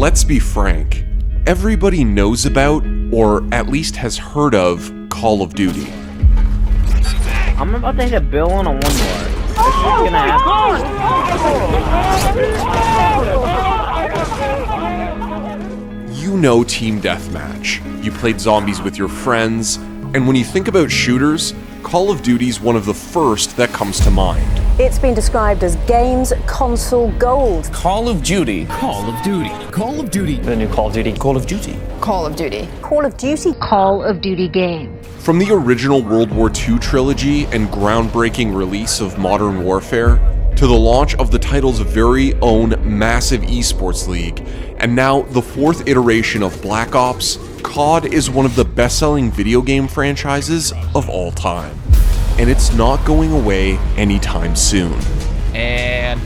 let's be frank. Everybody knows about, or at least has heard of, Call of Duty. I'm about to hit a bill on a one more. This is gonna happen. You know Team Deathmatch. You played zombies with your friends, and when you think about shooters, Call of Duty's one of the first that comes to mind. It's been described as games console gold. Call of Duty. Call of Duty. Call of Duty. The new Call of Duty. Call of Duty. Call of Duty. Call of Duty. Call of Duty game. From the original World War II trilogy and groundbreaking release of Modern Warfare, to the launch of the title's very own massive eSports league, and now the fourth iteration of Black Ops, COD is one of the best-selling video game franchises of all time. And it's not going away anytime soon. And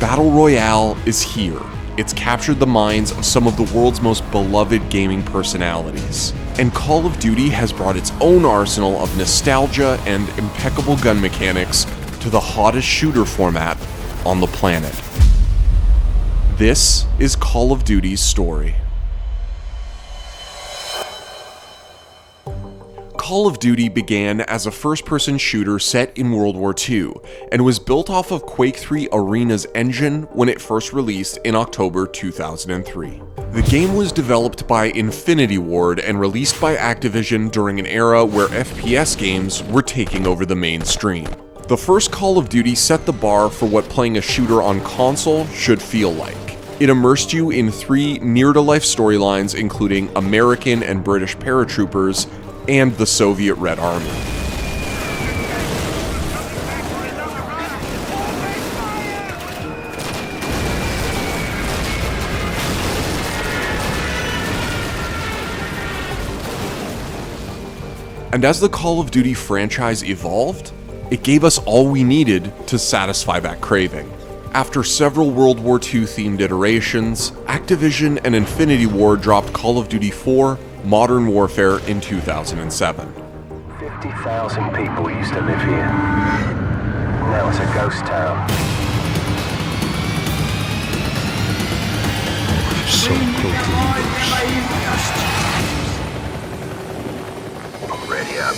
Battle Royale is here. It's captured the minds of some of the world's most beloved gaming personalities. And Call of Duty has brought its own arsenal of nostalgia and impeccable gun mechanics to the hottest shooter format on the planet. This is Call of Duty's story. Call of Duty began as a first-person shooter set in World War II, and was built off of Quake 3 Arena's engine when it first released in October 2003. The game was developed by Infinity Ward and released by Activision during an era where FPS games were taking over the mainstream. The first Call of Duty set the bar for what playing a shooter on console should feel like. It immersed you in 3 near-to-life storylines including American and British paratroopers and the Soviet Red Army. And as the Call of Duty franchise evolved, it gave us all we needed to satisfy that craving. After several World War II themed iterations, Activision and Infinity Ward dropped Call of Duty 4 Modern Warfare in 2007. 50,000 people used to live here. Now it's a ghost town. So close to Ready up.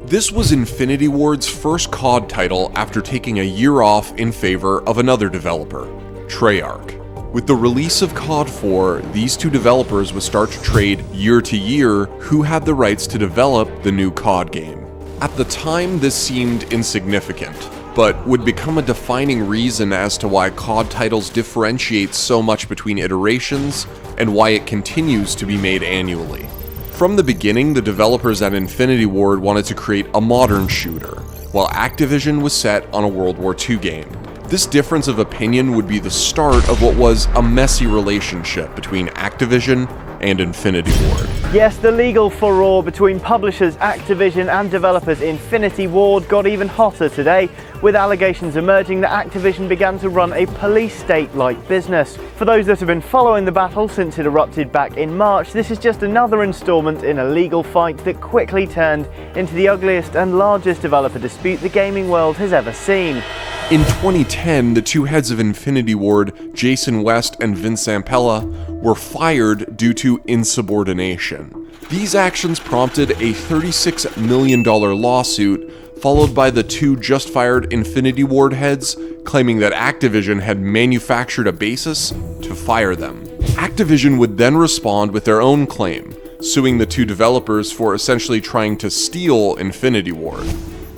This was Infinity Ward's first COD title after taking a year off in favor of another developer, Treyarch. With the release of COD 4, these two developers would start to trade year to year who had the rights to develop the new COD game. At the time, this seemed insignificant, but would become a defining reason as to why COD titles differentiate so much between iterations and why it continues to be made annually. From the beginning, the developers at Infinity Ward wanted to create a modern shooter, while Activision was set on a World War II game. This difference of opinion would be the start of what was a messy relationship between Activision and Infinity Ward. Yes, the legal furore between publishers Activision and developers Infinity Ward got even hotter today, with allegations emerging that Activision began to run a police state-like business. For those that have been following the battle since it erupted back in March, this is just another installment in a legal fight that quickly turned into the ugliest and largest developer dispute the gaming world has ever seen. In 2010, the two heads of Infinity Ward, Jason West and Vince Zampella, were fired due to insubordination. These actions prompted a $36 million lawsuit, followed by the two just fired Infinity Ward heads claiming that Activision had manufactured a basis to fire them. Activision would then respond with their own claim, suing the two developers for essentially trying to steal Infinity Ward.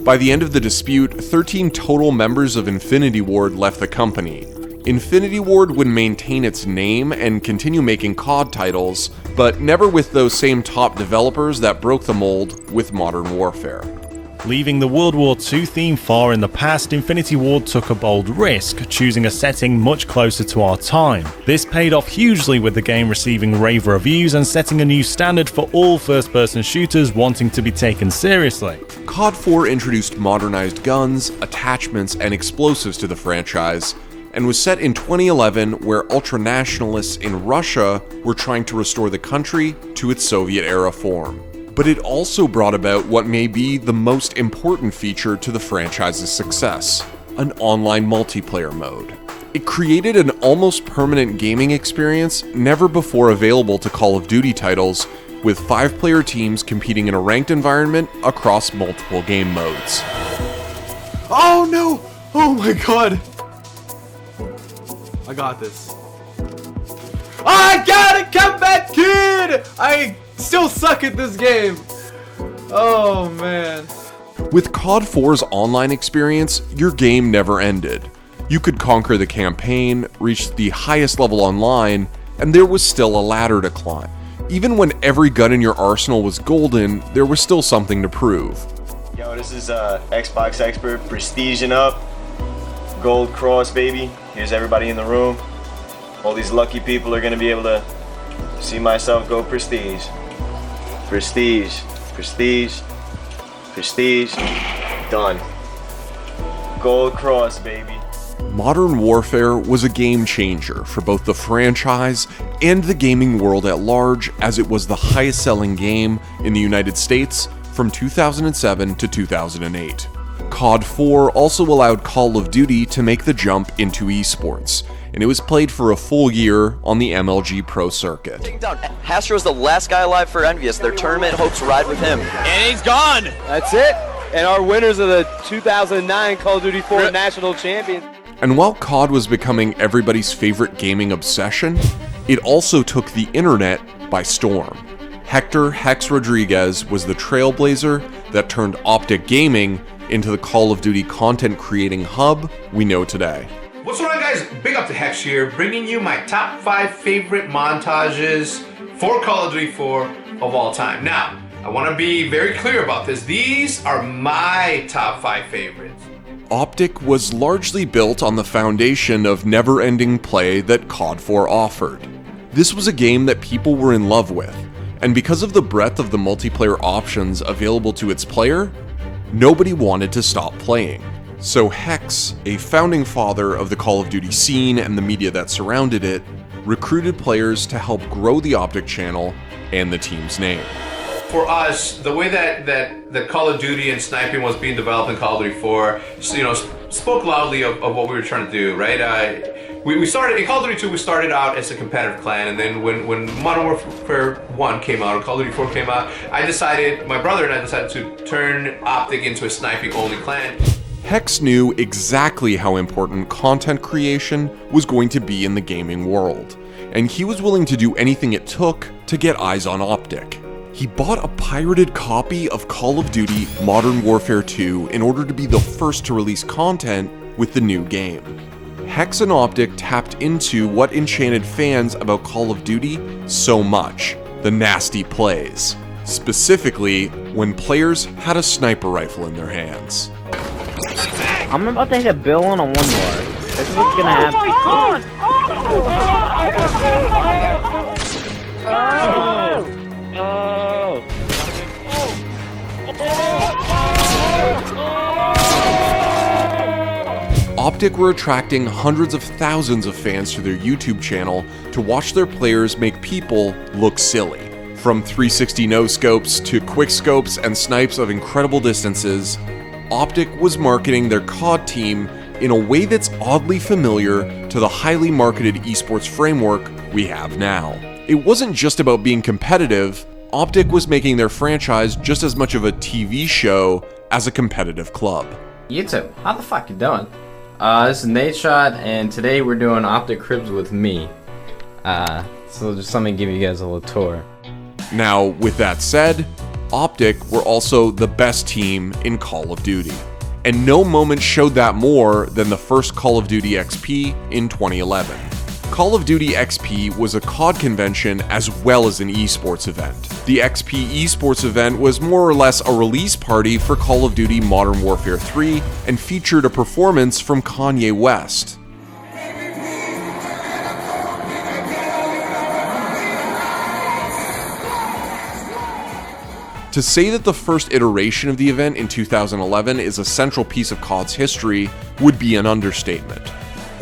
By the end of the dispute, 13 total members of Infinity Ward left the company. Infinity Ward would maintain its name and continue making COD titles, but never with those same top developers that broke the mold with Modern Warfare. Leaving the World War II theme far in the past, Infinity Ward took a bold risk, choosing a setting much closer to our time. This paid off hugely, with the game receiving rave reviews and setting a new standard for all first-person shooters wanting to be taken seriously. COD 4 introduced modernized guns, attachments, and explosives to the franchise, and was set in 2011, where ultranationalists in Russia were trying to restore the country to its Soviet-era form. But it also brought about what may be the most important feature to the franchise's success: an online multiplayer mode. It created an almost permanent gaming experience never before available to Call of Duty titles, with 5-player teams competing in a ranked environment across multiple game modes. Oh no! Oh my god! I got this. I got it! Come back, kid! I still suck at this game. Oh man. With COD 4's online experience, your game never ended. You could conquer the campaign, reach the highest level online, and there was still a ladder to climb. Even when every gun in your arsenal was golden, there was still something to prove. Yo, this is Xbox Expert, prestiging up. Gold cross, baby. Here's everybody in the room. All these lucky people are gonna be able to see myself go prestige. Prestige, prestige, prestige. Done. Gold cross, baby. Modern Warfare was a game changer for both the franchise and the gaming world at large, as it was the highest selling game in the United States from 2007 to 2008. COD 4 also allowed Call of Duty to make the jump into eSports, and it was played for a full year on the MLG Pro circuit. Hastro's the last guy alive for Envious. Their tournament hopes ride with him. And he's gone! That's it. And our winners of the 2009 Call of Duty 4 National Champions. And while COD was becoming everybody's favorite gaming obsession, it also took the internet by storm. Hector Hex Rodriguez was the trailblazer that turned Optic Gaming into the Call of Duty content creating hub we know today. What's going on, guys? Big up to Hex here, bringing you my top 5 favorite montages for Call of Duty 4 of all time. Now, I want to be very clear about this. These are my top 5 favorites. Optic was largely built on the foundation of never-ending play that COD 4 offered. This was a game that people were in love with, and because of the breadth of the multiplayer options available to its player, nobody wanted to stop playing. So Hex, a founding father of the Call of Duty scene and the media that surrounded it, recruited players to help grow the Optic channel and the team's name. For us, the way that Call of Duty and sniping was being developed in Call of Duty 4, spoke loudly of what we were trying to do, right? We started, in Call of Duty 2, we started out as a competitive clan, and then when Modern Warfare 1 came out, or Call of Duty 4 came out, my brother and I decided to turn Optic into a sniping-only clan. Hex knew exactly how important content creation was going to be in the gaming world, and he was willing to do anything it took to get eyes on Optic. He bought a pirated copy of Call of Duty Modern Warfare 2 in order to be the first to release content with the new game. Hex and Optic tapped into what enchanted fans about Call of Duty so much: the nasty plays. Specifically, when players had a sniper rifle in their hands. I'm about to hit a bill on a one more. This is what's gonna happen. Optic were attracting hundreds of thousands of fans to their YouTube channel to watch their players make people look silly. From 360 no-scopes to quick-scopes and snipes of incredible distances, Optic was marketing their COD team in a way that's oddly familiar to the highly marketed esports framework we have now. It wasn't just about being competitive. Optic was making their franchise just as much of a TV show as a competitive club. YouTube, how the fuck you doing? This is Nate Shot, and today we're doing Optic Cribs with me. So just let me give you guys a little tour. Now, with that said, Optic were also the best team in Call of Duty, and no moment showed that more than the first Call of Duty XP in 2011. Call of Duty XP was a COD convention as well as an esports event. The XP esports event was more or less a release party for Call of Duty Modern Warfare 3 and featured a performance from Kanye West. To say that the first iteration of the event in 2011 is a central piece of COD's history would be an understatement.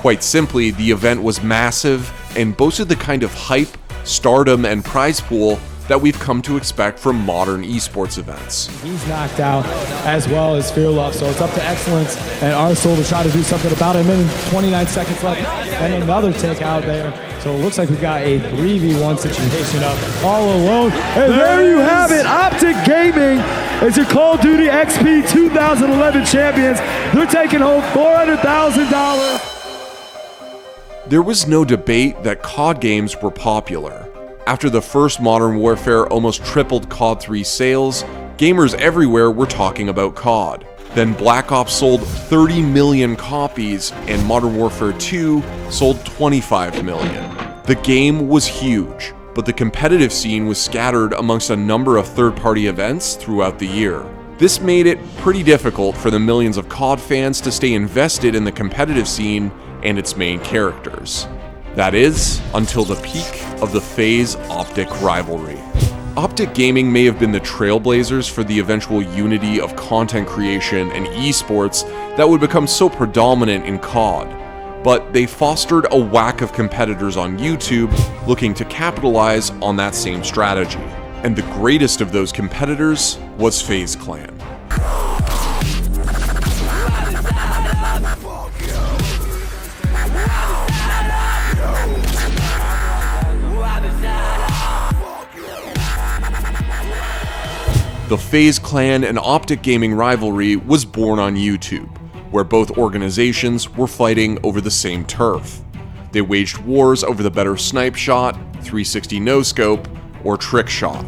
Quite simply, the event was massive and boasted the kind of hype, stardom, and prize pool that we've come to expect from modern esports events. He's knocked out as well as Fearlove, so it's up to Excellence and Arsenal to try to do something about it. 29 seconds left and another take out there. So it looks like we've got a 3v1 situation up all alone. And there you have it, Optic Gaming is your Call of Duty XP 2011 champions. They're taking home $400,000. There was no debate that COD games were popular. After the first Modern Warfare almost tripled COD 3 sales, gamers everywhere were talking about COD. Then Black Ops sold 30 million copies, and Modern Warfare 2 sold 25 million. The game was huge, but the competitive scene was scattered amongst a number of third-party events throughout the year. This made it pretty difficult for the millions of COD fans to stay invested in the competitive scene and its main characters. That is, until the peak of the FaZe Optic rivalry. Optic Gaming may have been the trailblazers for the eventual unity of content creation and esports that would become so predominant in COD, but they fostered a whack of competitors on YouTube looking to capitalize on that same strategy. And the greatest of those competitors was FaZe Clan. The FaZe Clan and Optic Gaming rivalry was born on YouTube, where both organizations were fighting over the same turf. They waged wars over the better snipe shot, 360 no-scope, or trick shot.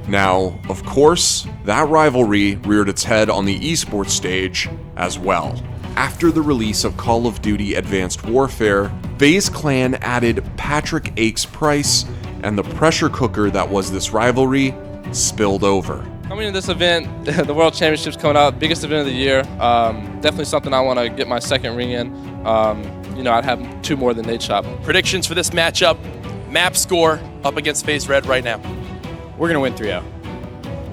Now, of course, that rivalry reared its head on the esports stage as well. After the release of Call of Duty Advanced Warfare, FaZe Clan added Patrick Aches Price, and the pressure cooker that was this rivalry spilled over. Coming to this event, the World Championship's coming out, biggest event of the year. Definitely something I want to get my second ring in. I'd have 2 more than Nate Shop. Predictions for this matchup, map score up against FaZe Red right now. We're going to win 3-0.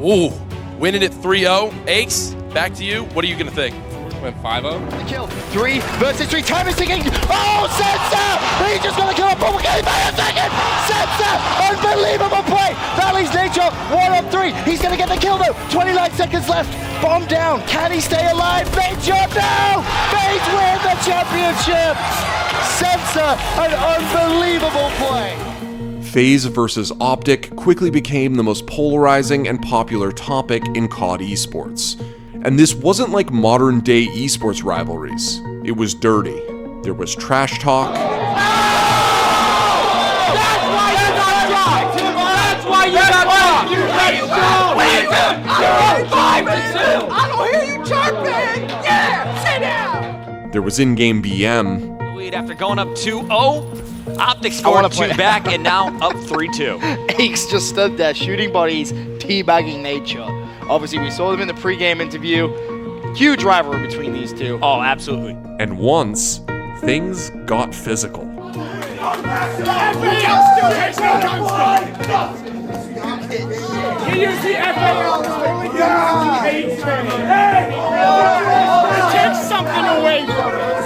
Ooh, winning it 3-0. Aches, back to you. What are you going to think? Win 5-0. Kill. 3 versus 3. Time is ticking. Oh, Sensa! He's just going to kill a ball game by a second. Sensa! Unbelievable play. Valley's nature. 1 on 3. He's going to get the kill though. 29 seconds left. Bomb down. Can he stay alive? Nature, no! FaZe win the championship. Sensa, an unbelievable play. FaZe versus Optic quickly became the most polarizing and popular topic in COD esports. And this wasn't like modern day esports rivalries. It was dirty. There was trash talk. That's why you got dropped! That's why you got dropped! I don't hear you chirping! Yeah! Sit down! There was in-game BM. Lead after going up 2-0. Optic scored 2 back and now up 3-2. Aches just stood there shooting bodies, teabagging nature. Obviously, we saw them in the pre-game interview. Huge rivalry between these two. Oh, absolutely. And once, things got physical. Take something away from us.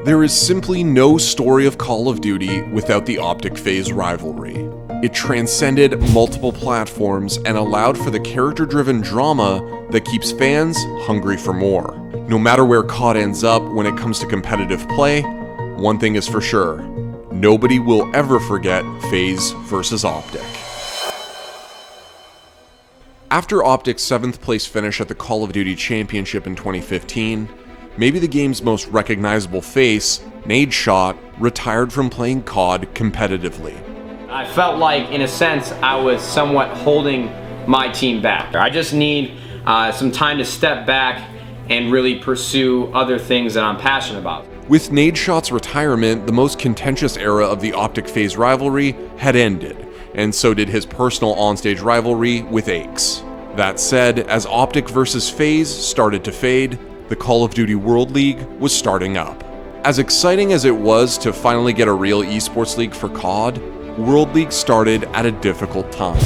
There is simply no story of Call of Duty without the Optic FaZe rivalry. It transcended multiple platforms and allowed for the character-driven drama that keeps fans hungry for more. No matter where COD ends up when it comes to competitive play, one thing is for sure, nobody will ever forget FaZe versus Optic. After Optic's 7th place finish at the Call of Duty Championship in 2015, maybe the game's most recognizable face, Nadeshot, retired from playing COD competitively. I felt like, in a sense, I was somewhat holding my team back. I just need some time to step back and really pursue other things that I'm passionate about. With Nadeshot's retirement, the most contentious era of the Optic FaZe rivalry had ended, and so did his personal onstage rivalry with Aches. That said, as Optic versus FaZe started to fade, the Call of Duty World League was starting up. As exciting as it was to finally get a real esports league for COD, World League started at a difficult time.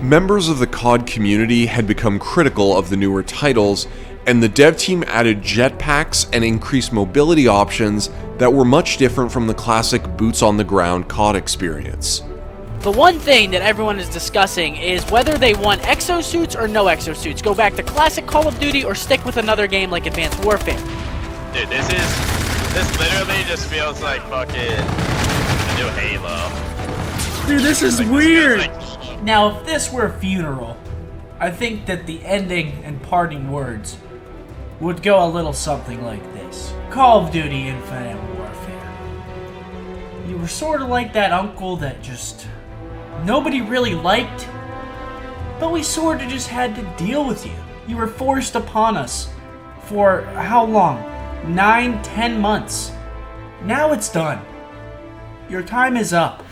Members of the COD community had become critical of the newer titles and the dev team added jetpacks and increased mobility options that were much different from the classic boots-on-the-ground COD experience. The one thing that everyone is discussing is whether they want exosuits or no exosuits. Go back to classic Call of Duty or stick with another game like Advanced Warfare. Dude, this literally just feels like fucking the new Halo. Dude, this is Like, weird. this feels like- Now, if this were a funeral, I think that the ending and parting words would go a little something like this. Call of Duty Infinite Warfare. You were sort of like that uncle that just nobody really liked, but we sort of just had to deal with you. You were forced upon us for how long? 9-10 months. Now it's done. Your time is up.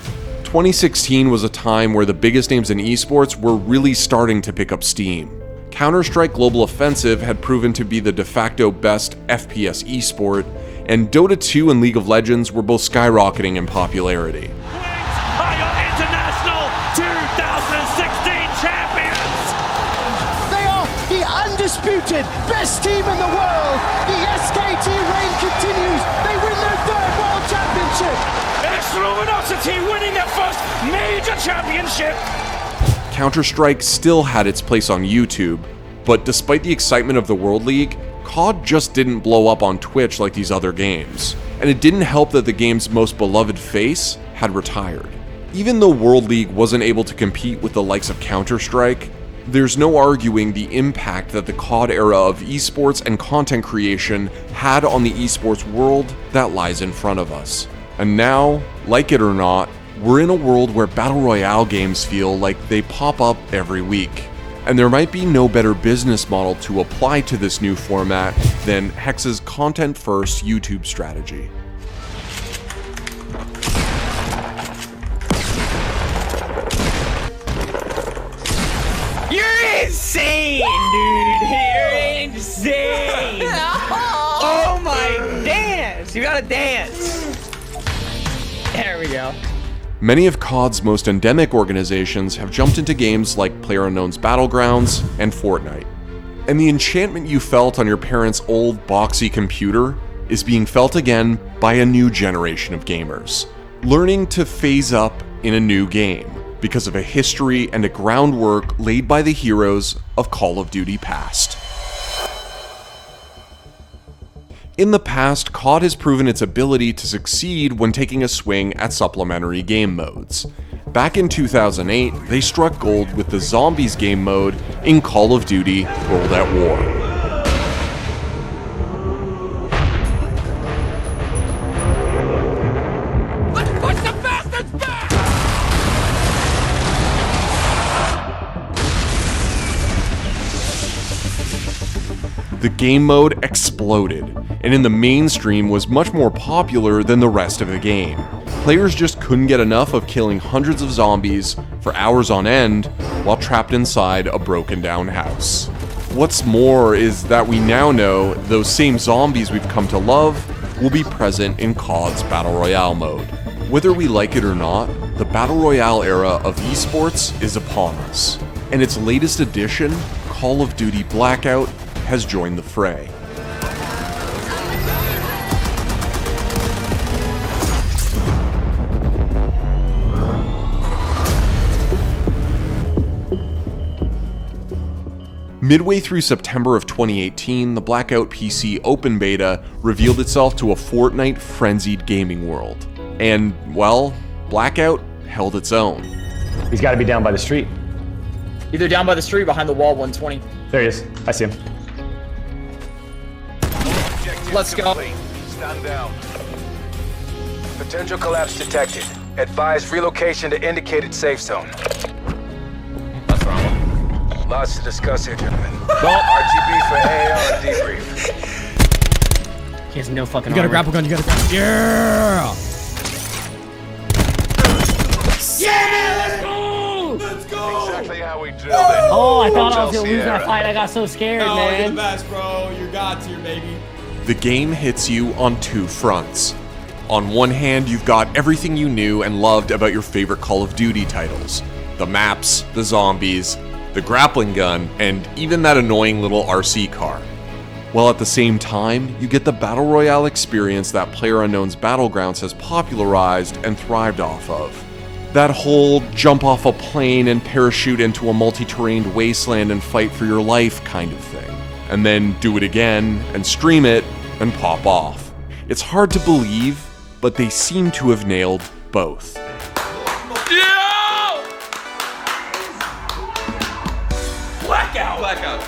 2016 was a time where the biggest names in esports were really starting to pick up steam. Counter-Strike Global Offensive had proven to be the de facto best FPS esport, and Dota 2 and League of Legends were both skyrocketing in popularity. Are your international 2016 champions? They are the undisputed best team in the world. The SKT reign continues. They win their third world championship. Luminosity winning their first major championship. Counter-Strike still had its place on YouTube, but despite the excitement of the World League, COD just didn't blow up on Twitch like these other games, and it didn't help that the game's most beloved face had retired. Even though World League wasn't able to compete with the likes of Counter-Strike, there's no arguing the impact that the COD era of esports and content creation had on the esports world that lies in front of us. And now, like it or not, we're in a world where Battle Royale games feel like they pop up every week. And there might be no better business model to apply to this new format than Hex's content-first YouTube strategy. You're insane, dude. You're insane. Oh my dance. You gotta dance. There we go. Many of COD's most endemic organizations have jumped into games like PlayerUnknown's Battlegrounds and Fortnite. And the enchantment you felt on your parents' old boxy computer is being felt again by a new generation of gamers, learning to phase up in a new game because of a history and a groundwork laid by the heroes of Call of Duty past. In the past, COD has proven its ability to succeed when taking a swing at supplementary game modes. Back in 2008, they struck gold with the Zombies game mode in Call of Duty World at War. The game mode exploded, and in the mainstream was much more popular than the rest of the game. Players just couldn't get enough of killing hundreds of zombies for hours on end while trapped inside a broken down house. What's more is that we now know those same zombies we've come to love will be present in COD's Battle Royale mode. Whether we like it or not, the Battle Royale era of esports is upon us, and its latest edition, Call of Duty Blackout, has joined the fray. Midway through September of 2018, the Blackout PC Open Beta revealed itself to a Fortnite-frenzied gaming world. And, well, Blackout held its own. He's got to be down by the street. Either down by the street, behind the wall, 120. There he is. I see him. Let's go. Stand down. Potential collapse detected. Advise relocation to indicated safe zone. What's wrong? Lots to discuss here, gentlemen. RTB for AR debrief. He has no fucking You got a armor. grapple gun, you got a grapple. Yeah! Yeah, let's go! Let's go! Exactly how we drilled it. Oh, I thought I was gonna lose Sierra. that fight. I got so scared, man. You're the best, bro. You're God tier, baby. The game hits you on two fronts. On one hand, you've got everything you knew and loved about your favorite Call of Duty titles. The maps, the zombies, the grappling gun, and even that annoying little RC car. while at the same time, you get the Battle Royale experience that PlayerUnknown's Battlegrounds has popularized and thrived off of. That whole jump off a plane and parachute into a multi-terrained wasteland and fight for your life kind of thing. And then do it again, and stream it, and pop off. It's hard to believe, but they seem to have nailed both. Yeah! Blackout! Blackout.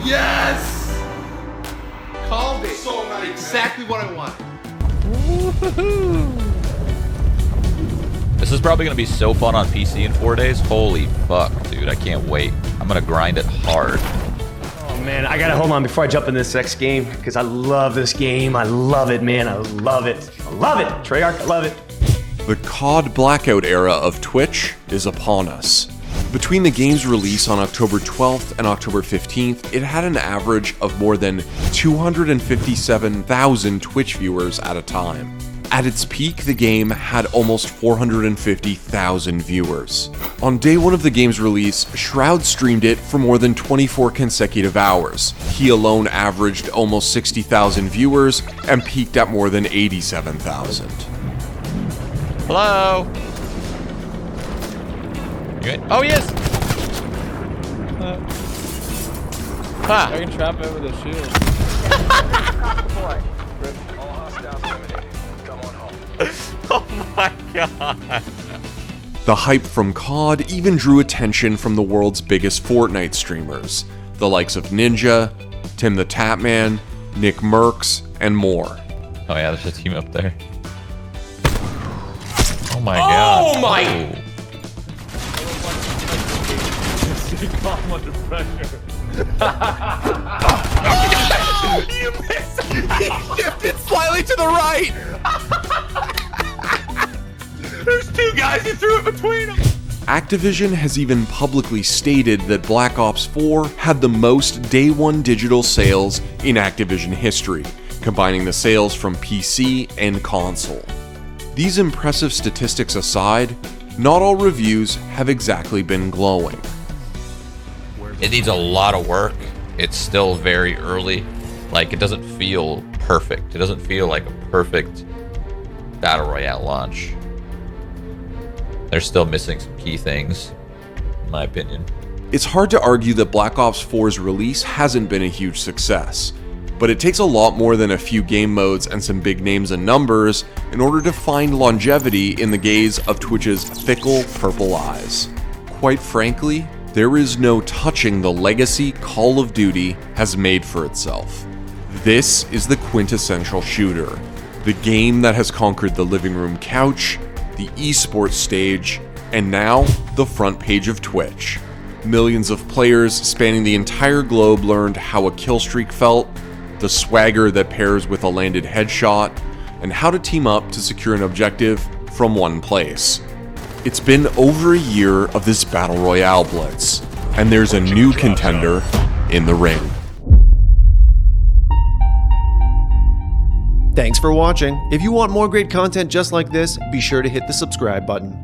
Yes! Called it. So nice, exactly what I wanted. This is probably going to be so fun on PC in 4 days. Holy fuck, dude. I can't wait. I'm going to grind it hard. Oh man, I gotta hold on before I jump in this next game because I love this game. I love it, man. I love it. I love it. Treyarch, I love it. The COD Blackout era of Twitch is upon us. Between the game's release on October 12th and October 15th, it had an average of more than 257,000 Twitch viewers at a time. At its peak, the game had almost 450,000 viewers. On day one of the game's release, Shroud streamed it for more than 24 consecutive hours. He alone averaged almost 60,000 viewers and peaked at more than 87,000. Hello? You good? Oh, yes! Ha! I can trap over the shield. Oh my god. The hype from COD even drew attention from the world's biggest Fortnite streamers, the likes of Ninja, Tim the Tatman, Nick Merckx, and more. Oh yeah, there's a team up there. Oh my god. Oh my! Calm under pressure. You missed! He shifted slightly to the right! There's two guys, you threw it between them! Activision has even publicly stated that Black Ops 4 had the most day one digital sales in Activision history, combining the sales from PC and console. These impressive statistics aside, not all reviews have exactly been glowing. It needs a lot of work. It's still very early. Like, it doesn't feel perfect. It doesn't feel like a perfect Battle Royale launch. They're still missing some key things, in my opinion. It's hard to argue that Black Ops 4's release hasn't been a huge success, but it takes a lot more than a few game modes and some big names and numbers in order to find longevity in the gaze of Twitch's fickle purple eyes. Quite frankly, there is no touching the legacy Call of Duty has made for itself. This is the quintessential shooter, the game that has conquered the living room couch, the eSports stage, and now the front page of Twitch. Millions of players spanning the entire globe learned how a kill streak felt, the swagger that pairs with a landed headshot, and how to team up to secure an objective from one place. It's been over a year of this Battle Royale blitz, and there's a new contender in the ring. Thanks for watching. If you want more great content just like this, be sure to hit the subscribe button.